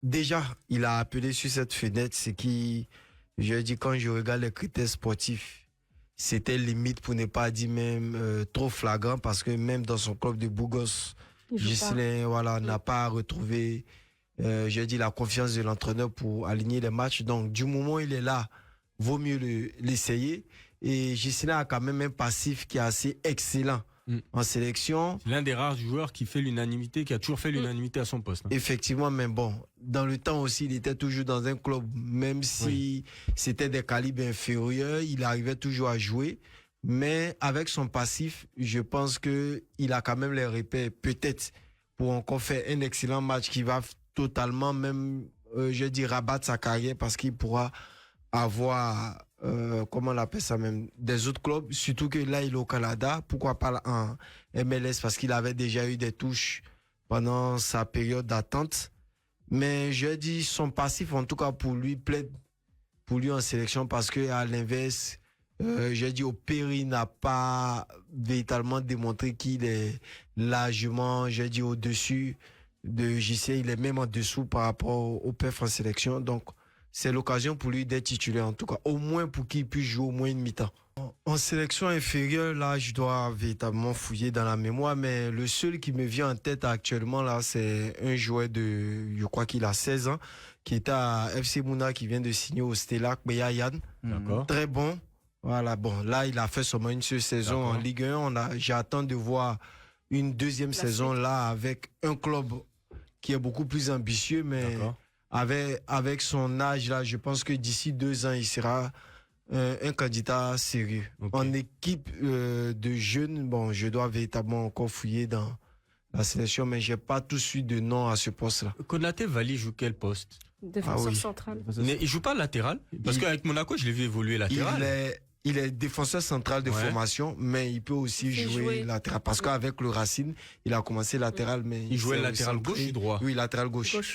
déjà, il a appelé sur cette fenêtre, ce qui, je dis, quand je regarde les critères sportifs, c'était limite pour ne pas dire même trop flagrant parce que même dans son club de Burgos, Ghislain, voilà, n'a pas retrouvé, je dis, la confiance de l'entraîneur pour aligner les matchs. Donc, du moment où il est là, vaut mieux l'essayer. Et Ghislain a quand même un passif qui est assez excellent en sélection. C'est l'un des rares joueurs qui fait l'unanimité, qui a toujours fait l'unanimité à son poste. Hein. Effectivement, mais bon, dans le temps aussi, il était toujours dans un club, même si c'était des calibres inférieurs, il arrivait toujours à jouer. Mais avec son passif, je pense que il a quand même les repères, peut-être, pour encore faire un excellent match qui va totalement même, je dis, rabattre sa carrière parce qu'il pourra avoir, comment on appelle ça même, des autres clubs, surtout que là, il est au Canada, pourquoi pas en MLS parce qu'il avait déjà eu des touches pendant sa période d'attente. Mais je dis, son passif, en tout cas, pour lui, plaide pour lui en sélection parce que, à l'inverse, j'ai dit au Pérou, il n'a pas véritablement démontré qu'il est largement, j'ai dit, au-dessus de JC. Il est même en dessous par rapport au PEF en sélection. Donc, c'est l'occasion pour lui d'être titulaire, en tout cas, au moins pour qu'il puisse jouer au moins une mi-temps. En sélection inférieure, là, je dois véritablement fouiller dans la mémoire, mais le seul qui me vient en tête actuellement, là, c'est un joueur je crois qu'il a 16 ans, qui était à FC Mouna, qui vient de signer au Stellac, Beya Yann. D'accord. Très bon. Voilà, bon, là, il a fait seulement une seule saison en Ligue 1. J'attends de voir une deuxième saison là avec un club qui est beaucoup plus ambitieux, mais avec son âge là, je pense que d'ici 2 ans, il sera un candidat sérieux. En équipe de jeunes, bon, je dois véritablement encore fouiller dans la sélection, mais j'ai pas tout de suite de nom à ce poste-là. Konaté Vali joue quel poste? Défenseur central. Mais il joue pas latéral? Parce qu'avec Monaco, je l'ai vu évoluer latéral. Il est défenseur central de formation, mais il peut aussi jouer latéral. Parce qu'avec le Racine, il a commencé latéral, mais il jouait latéral gauche ou droit? Oui, latéral gauche.